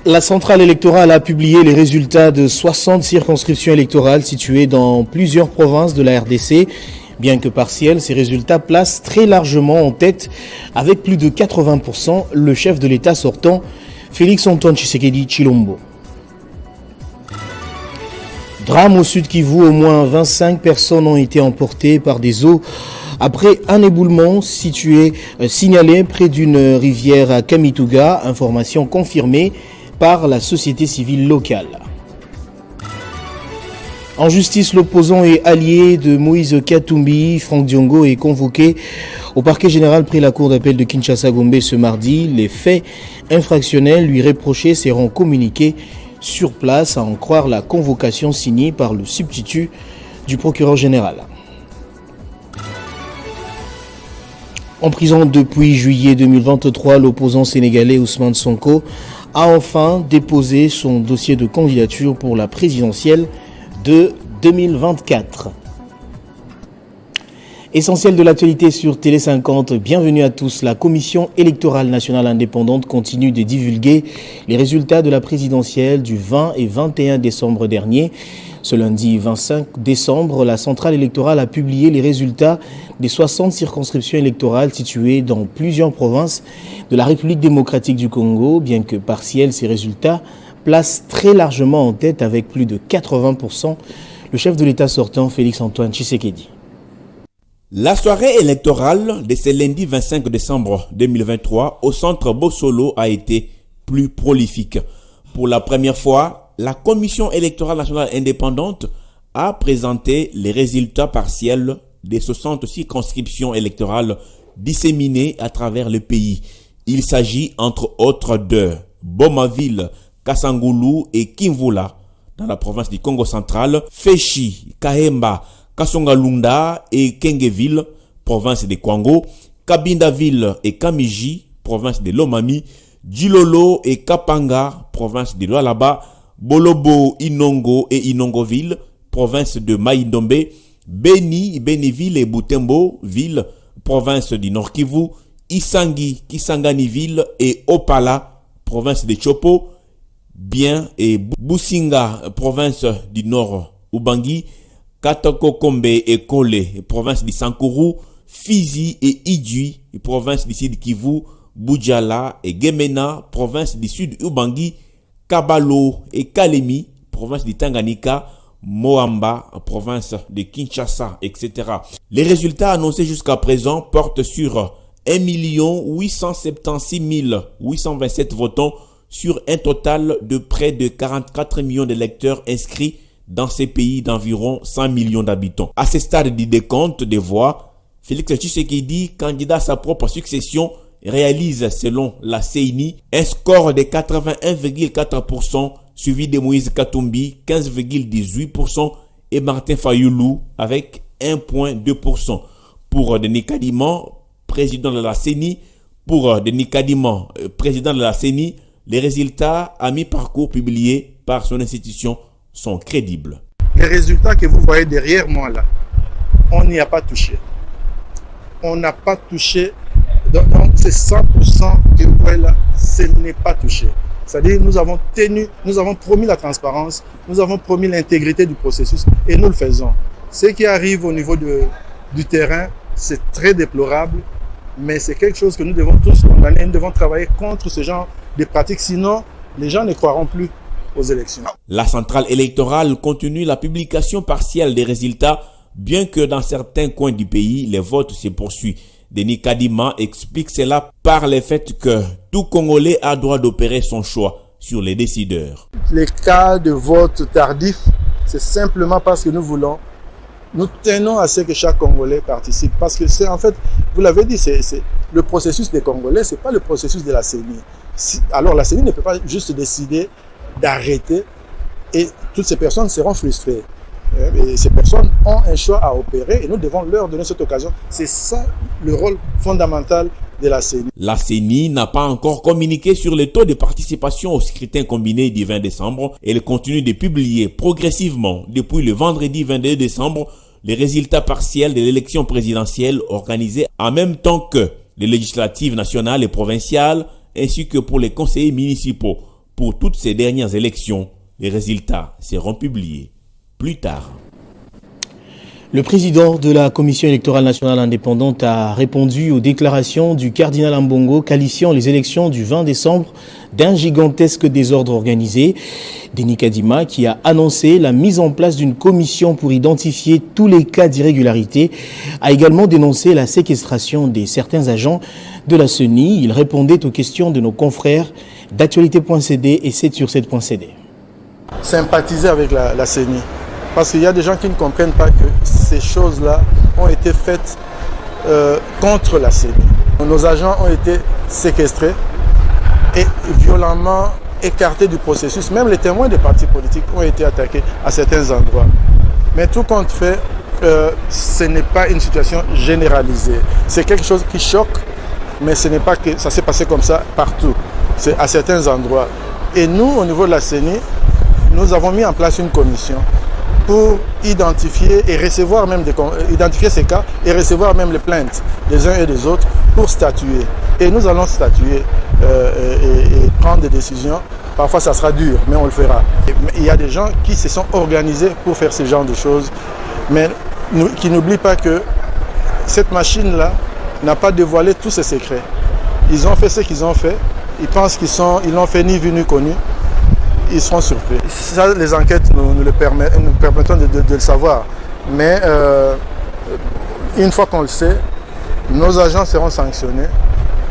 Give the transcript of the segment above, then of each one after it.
La centrale électorale a publié les résultats de 60 circonscriptions électorales situées dans plusieurs provinces de la RDC. Bien que partiels, ces résultats placent très largement en tête, avec plus de 80%, le chef de l'État sortant, Félix-Antoine Tshisekedi Tshilombo. Drame au sud Kivu, au moins 25 personnes ont été emportées par des eaux après un éboulement signalé près d'une rivière à Kamituga, information confirmée par la société civile locale. En justice, l'opposant et allié de Moïse Katumbi, Franck Diongo, est convoqué au parquet général près la cour d'appel de Kinshasa-Gombe ce mardi. Les faits infractionnels lui reprochés seront communiqués sur place, à en croire la convocation signée par le substitut du procureur général. En prison depuis juillet 2023, l'opposant sénégalais Ousmane Sonko a enfin déposé son dossier de candidature pour la présidentielle de 2024. Essentiel de l'actualité sur Télé 50, bienvenue à tous. La Commission électorale nationale indépendante continue de divulguer les résultats de la présidentielle du 20 et 21 décembre dernier. Ce lundi 25 décembre, la centrale électorale a publié les résultats des 60 circonscriptions électorales situées dans plusieurs provinces de la République démocratique du Congo. Bien que partiels, ces résultats placent très largement en tête, avec plus de 80%, le chef de l'État sortant, Félix-Antoine Tshisekedi. La soirée électorale de ce lundi 25 décembre 2023 au centre Bossolo a été plus prolifique. Pour la première fois, la Commission électorale nationale indépendante a présenté les résultats partiels des 60 circonscriptions électorales disséminées à travers le pays. Il s'agit entre autres de Bomaville, Kasangulu et Kimvula dans la province du Congo central, Feshi, Kahemba, Kasongalunda et Kengeville, province de Kwango, Kabindaville et Kamiji, province de Lomami, Djilolo et Kapanga, province de Lualaba, Bolobo, Inongo et Inongoville, province de Maïndombe, Beni, Beniville et Butembo, ville, province du Nord Kivu, Isangi, Kisanganiville et Opala, province de Chopo, Bien et Businga, province du Nord Ubangi, Katakokombe et Kole, province du Sankuru, Fizi et Idjui, province du Sud Kivu, Boudjala et Gemena, province du Sud Ubangi, Kabalo et Kalemi, province du Tanganyika, Moamba, province de Kinshasa, etc. Les résultats annoncés jusqu'à présent portent sur 1 876 827 votants sur un total de près de 44 millions d'électeurs inscrits dans ces pays d'environ 100 millions d'habitants. À ce stade du décompte des voix, Félix Tshisekedi, candidat à sa propre succession, réalise, selon la CENI, un score de 81,4%, suivi de Moïse Katumbi, 15,18%, et Martin Fayoulou, avec 1,2%. Pour Denis Kadima, président de la CENI, les résultats à mi-parcours publiés par son institution sont crédibles. Les résultats que vous voyez derrière moi là, on n'y a pas touché. On n'a pas touché. Donc c'est 100% que vous voyez là, ce n'est pas touché. C'est-à-dire nous avons promis la transparence, nous avons promis l'intégrité du processus et nous le faisons. Ce qui arrive au niveau du terrain, c'est très déplorable, mais c'est quelque chose que nous devons tous condamner. Nous devons travailler contre ce genre de pratiques, sinon les gens ne croiront plus aux élections. La centrale électorale continue la publication partielle des résultats, bien que dans certains coins du pays, les votes se poursuivent. Denis Kadima explique cela par le fait que tout Congolais a droit d'opérer son choix sur les décideurs. Les cas de vote tardif, c'est simplement parce que nous tenons à ce que chaque Congolais participe. Parce que c'est en fait, vous l'avez dit, c'est le processus des Congolais, ce n'est pas le processus de la CENI. Alors la CENI ne peut pas juste décider d'arrêter et toutes ces personnes seront frustrées. Et ces personnes ont un choix à opérer et nous devons leur donner cette occasion. C'est ça le rôle fondamental de la CENI. La CENI n'a pas encore communiqué sur le taux de participation au scrutin combiné du 20 décembre. Elle continue de publier progressivement depuis le vendredi 22 décembre les résultats partiels de l'élection présidentielle organisée en même temps que les législatives nationales et provinciales ainsi que pour les conseillers municipaux. Pour toutes ces dernières élections, les résultats seront publiés plus tard. Le président de la Commission électorale nationale indépendante a répondu aux déclarations du cardinal Ambongo qualifiant les élections du 20 décembre d'un gigantesque désordre organisé. Denis Kadima, qui a annoncé la mise en place d'une commission pour identifier tous les cas d'irrégularité, a également dénoncé la séquestration de certains agents de la CENI. Il répondait aux questions de nos confrères d'actualité.cd et 7sur7.cd. Sympathiser avec la CENI. Parce qu'il y a des gens qui ne comprennent pas que ces choses-là ont été faites contre la CENI. Nos agents ont été séquestrés et violemment écartés du processus. Même les témoins des partis politiques ont été attaqués à certains endroits. Mais tout compte fait, ce n'est pas une situation généralisée. C'est quelque chose qui choque, mais ce n'est pas que ça s'est passé comme ça partout. C'est à certains endroits. Et nous, au niveau de la CENI, nous avons mis en place une commission pour identifier et recevoir même identifier ces cas et recevoir même les plaintes des uns et des autres pour statuer. Et nous allons statuer et prendre des décisions. Parfois ça sera dur, mais on le fera. Il y a des gens qui se sont organisés pour faire ce genre de choses, mais qui n'oublient pas que cette machine-là n'a pas dévoilé tous ses secrets. Ils ont fait ce qu'ils ont fait, ils pensent ils l'ont fait ni vu ni connu. Ils seront surpris. Ça, les enquêtes nous permettront de le savoir. Mais une fois qu'on le sait, nos agents seront sanctionnés.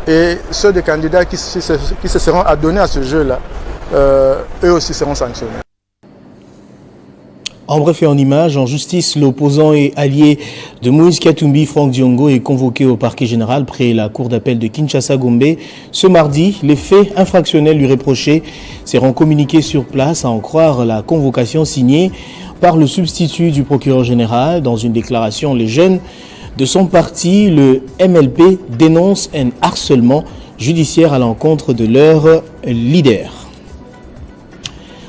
Et ceux des candidats qui se seront adonnés à ce jeu-là, eux aussi seront sanctionnés. En bref et en images, en justice, l'opposant et allié de Moïse Katumbi, Franck Diongo, est convoqué au parquet général près la cour d'appel de Kinshasa-Gombe. Ce mardi, les faits infractionnels lui reprochés seront communiqués sur place, à en croire la convocation signée par le substitut du procureur général. Dans une déclaration, les jeunes de son parti, le MLP, dénoncent un harcèlement judiciaire à l'encontre de leur leader.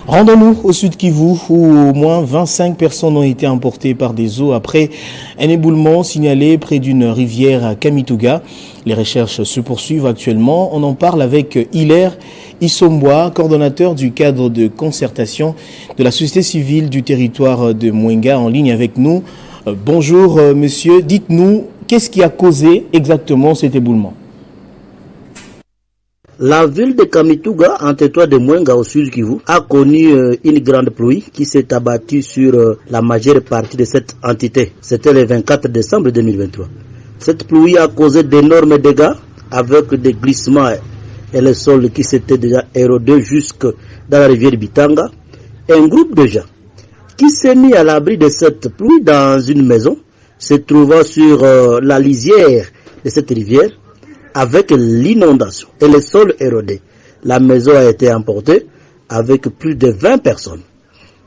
Rendons-nous au Sud Kivu où au moins 25 personnes ont été emportées par des eaux après un éboulement signalé près d'une rivière à Kamituga. Les recherches se poursuivent actuellement. On en parle avec Hilaire Isomboa, coordonnateur du cadre de concertation de la société civile du territoire de Mwenga, en ligne avec nous. Bonjour monsieur, dites-nous, qu'est-ce qui a causé exactement cet éboulement ? La ville de Kamituga, en territoire de Mwenga au sud Kivu, a connu une grande pluie qui s'est abattue sur la majeure partie de cette entité. C'était le 24 décembre 2023. Cette pluie a causé d'énormes dégâts avec des glissements et le sol qui s'était déjà érodé jusque dans la rivière Bitanga. Un groupe de gens qui s'est mis à l'abri de cette pluie dans une maison se trouvant sur la lisière de cette rivière, avec l'inondation et le sol érodé. La maison a été emportée avec plus de 20 personnes.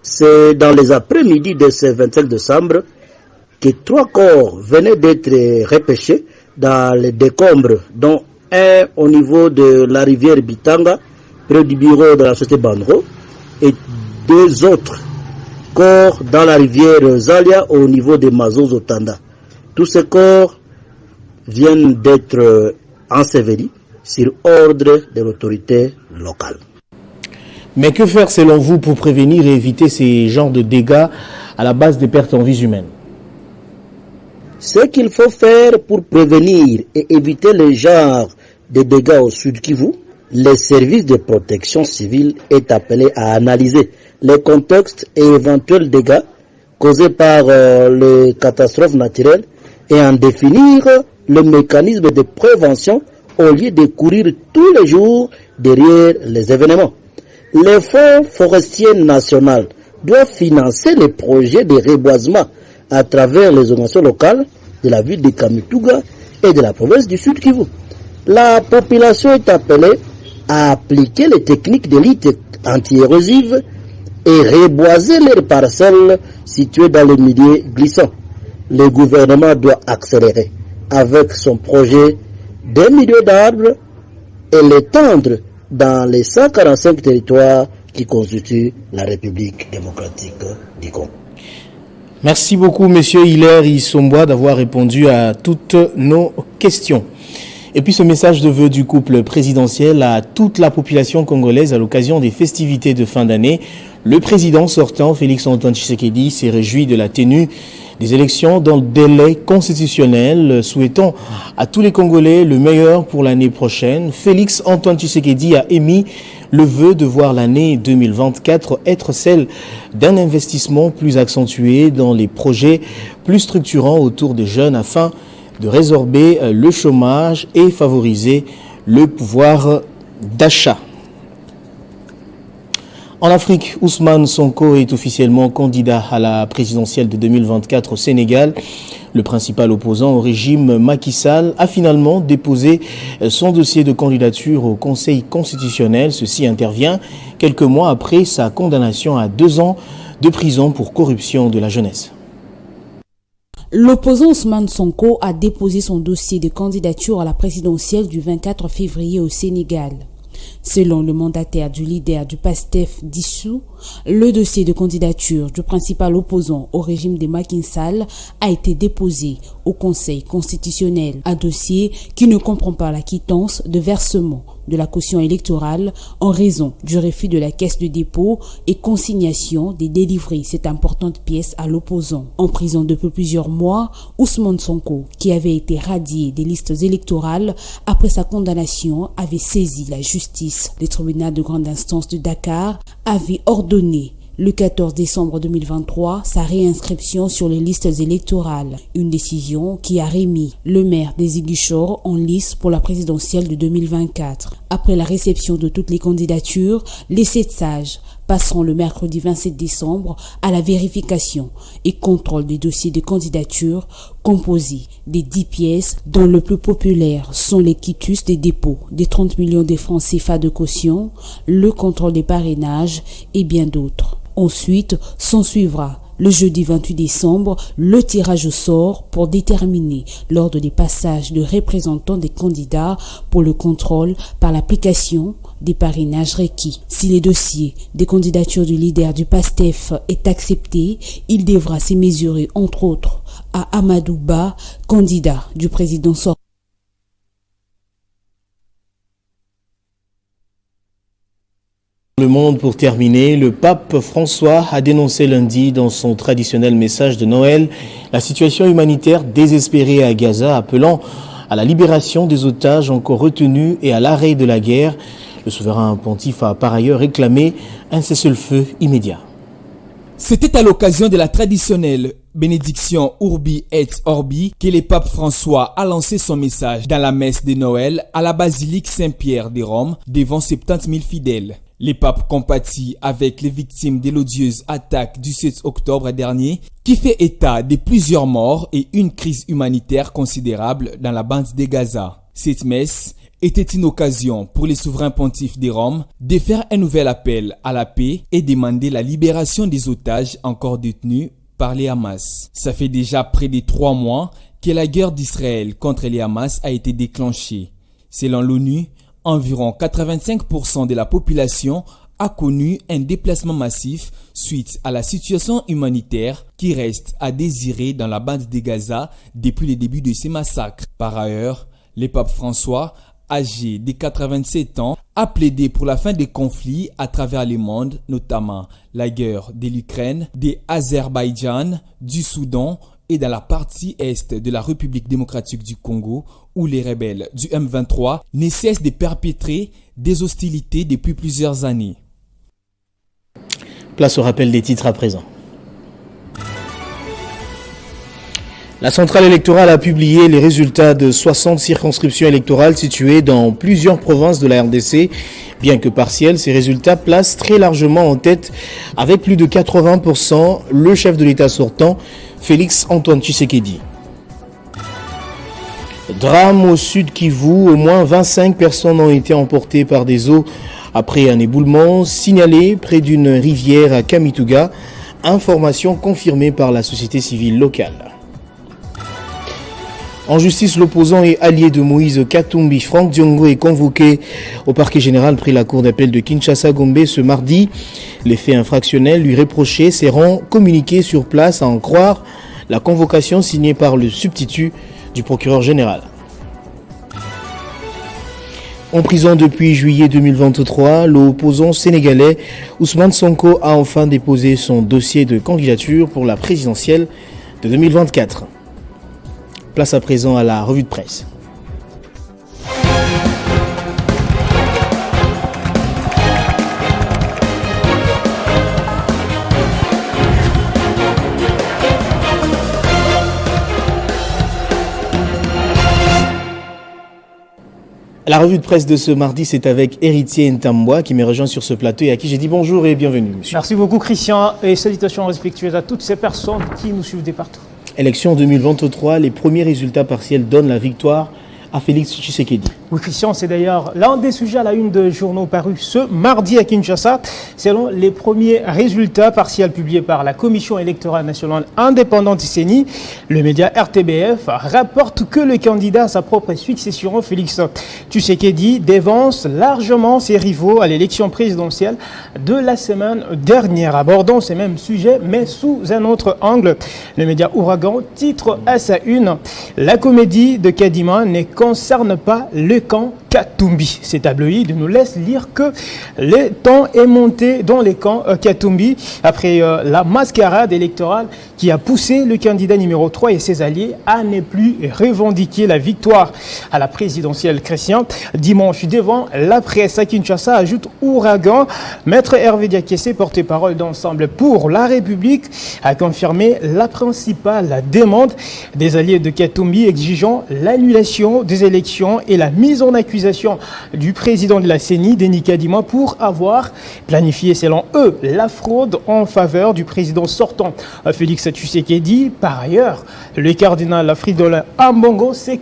C'est dans les après-midi de ce 25 décembre que 3 corps venaient d'être repêchés dans les décombres, dont un au niveau de la rivière Bitanga, près du bureau de la société Bandro, et 2 autres corps dans la rivière Zalia au niveau de Mazo-Zotanda. Tous ces corps viennent d'être ensevelis sur ordre de l'autorité locale. Mais que faire selon vous pour prévenir et éviter ces genres de dégâts à la base des pertes en vies humaines? Ce qu'il faut faire pour prévenir et éviter les genres de dégâts au Sud Kivu, le service de protection civile est appelé à analyser les contextes et éventuels dégâts causés par les catastrophes naturelles et en définir le mécanisme de prévention au lieu de courir tous les jours derrière les événements. Le Fonds forestier national doit financer les projets de reboisement à travers les organisations locales de la ville de Kamituga et de la province du Sud Kivu. La population est appelée à appliquer les techniques de lutte anti-érosive et reboiser leurs parcelles situées dans les milieux glissants. Le gouvernement doit accélérer avec son projet de milliers d'arbres et l'étendre dans les 145 territoires qui constituent la République démocratique du Congo. Merci beaucoup, monsieur Hilaire Isomboa, d'avoir répondu à toutes nos questions. Et puis ce message de vœux du couple présidentiel à toute la population congolaise à l'occasion des festivités de fin d'année. Le président sortant, Félix-Antoine Tshisekedi, s'est réjoui de la tenue des élections dans le délai constitutionnel, souhaitant à tous les Congolais le meilleur pour l'année prochaine. Félix-Antoine Tshisekedi a émis le vœu de voir l'année 2024 être celle d'un investissement plus accentué dans les projets plus structurants autour des jeunes afin de résorber le chômage et favoriser le pouvoir d'achat. En Afrique, Ousmane Sonko est officiellement candidat à la présidentielle de 2024 au Sénégal. Le principal opposant au régime Macky Sall a finalement déposé son dossier de candidature au Conseil constitutionnel. Ceci intervient quelques mois après sa condamnation à 2 ans de prison pour corruption de la jeunesse. L'opposant Ousmane Sonko a déposé son dossier de candidature à la présidentielle du 24 février au Sénégal. Selon le mandataire du leader du PASTEF dissous, le dossier de candidature du principal opposant au régime de Macky Sall a été déposé au Conseil constitutionnel. Un dossier qui ne comprend pas la quittance de versement de la caution électorale en raison du refus de la caisse de dépôt et consignation de délivrer cette importante pièce à l'opposant. En prison depuis plusieurs mois, Ousmane Sonko, qui avait été radié des listes électorales après sa condamnation, avait saisi la justice. Le tribunal de grande instance de Dakar avait ordonné le 14 décembre 2023 sa réinscription sur les listes électorales. Une décision qui a remis le maire des Ziguinchor en lice pour la présidentielle de 2024. Après la réception de toutes les candidatures, les 7 sages passeront le mercredi 27 décembre à la vérification et contrôle des dossiers de candidature composés des 10 pièces dont le plus populaire sont les quitus des dépôts, des 30 millions de francs CFA de caution, le contrôle des parrainages et bien d'autres. Ensuite, s'ensuivra le jeudi 28 décembre le tirage au sort pour déterminer l'ordre des passages de représentants des candidats pour le contrôle par l'application des parrainages requis. Si le dossier des candidatures du leader du PASTEF est accepté, il devra se mesurer entre autres à Amadou Ba, candidat du président sortant. Le monde, pour terminer, le pape François a dénoncé lundi dans son traditionnel message de Noël la situation humanitaire désespérée à Gaza, appelant à la libération des otages encore retenus et à l'arrêt de la guerre. Le souverain pontife a par ailleurs réclamé un cessez-le-feu immédiat. C'était à l'occasion de la traditionnelle bénédiction Urbi et Orbi que le pape François a lancé son message dans la messe de Noël à la basilique Saint-Pierre de Rome devant 70 000 fidèles. Le pape compatit avec les victimes de l'odieuse attaque du 7 octobre dernier qui fait état de plusieurs morts et une crise humanitaire considérable dans la bande de Gaza. Cette messe était une occasion pour les souverains pontifes de Rome de faire un nouvel appel à la paix et demander la libération des otages encore détenus par les Hamas. Ça fait déjà près de 3 mois que la guerre d'Israël contre les Hamas a été déclenchée. Selon l'ONU, environ 85% de la population a connu un déplacement massif suite à la situation humanitaire qui reste à désirer dans la bande de Gaza depuis le début de ces massacres. Par ailleurs, le pape François, âgé de 87 ans, a plaidé pour la fin des conflits à travers le monde, notamment la guerre de l'Ukraine, de Azerbaïdjan, du Soudan et dans la partie est de la République démocratique du Congo, où les rebelles du M23 ne cessent de perpétrer des hostilités depuis plusieurs années. Place au rappel des titres à présent. La centrale électorale a publié les résultats de 60 circonscriptions électorales situées dans plusieurs provinces de la RDC. Bien que partiels, ces résultats placent très largement en tête, avec plus de 80%, le chef de l'État sortant, Félix-Antoine Tshisekedi. Drame au sud Kivu, au moins 25 personnes ont été emportées par des eaux après un éboulement signalé près d'une rivière à Kamituga, information confirmée par la société civile locale. En justice, l'opposant et allié de Moïse Katumbi, Franck Diongo, est convoqué au parquet général près la cour d'appel de Kinshasa-Gombe ce mardi. Les faits infractionnels lui reprochés seront communiqués sur place, à en croire la convocation signée par le substitut du procureur général. En prison depuis juillet 2023, l'opposant sénégalais Ousmane Sonko a enfin déposé son dossier de candidature pour la présidentielle de 2024. Place à présent à la revue de presse. La revue de presse de ce mardi, c'est avec Héritier Ntambwa qui me rejoint sur ce plateau et à qui j'ai dit bonjour et bienvenue, monsieur. Merci beaucoup, Christian, et salutations respectueuses à toutes ces personnes qui nous suivent de partout. Élection 2023, les premiers résultats partiels donnent la victoire à Félix Tshisekedi. Oui, Christian, c'est d'ailleurs l'un des sujets à la une de journaux parus ce mardi à Kinshasa. Selon les premiers résultats partiels publiés par la Commission électorale nationale indépendante CENI, le média RTBF rapporte que le candidat à sa propre succession, Félix Tshisekedi, dévance largement ses rivaux à l'élection présidentielle de la semaine dernière. Abordant ces mêmes sujets, mais sous un autre angle, le média Ouragan titre à sa une « La comédie de Kadima ne concerne pas le camp Katumbi ». Ces tabloïds nous laissent lire que le temps est monté dans les camps Katumbi après la mascarade électorale qui a poussé le candidat numéro 3 et ses alliés à ne plus revendiquer la victoire à la présidentielle. Christian, dimanche devant la presse à Kinshasa, ajoute Ouragan. Maître Hervé Diakessé, porte-parole d'Ensemble pour la République, a confirmé la principale demande des alliés de Katumbi exigeant l'annulation des élections et la mise en accusation du président de la CENI, Denis Kadima, pour avoir planifié, selon eux, la fraude en faveur du président sortant, Félix Tshisekedi. Par ailleurs, le cardinal Fridolin Ambongo s'est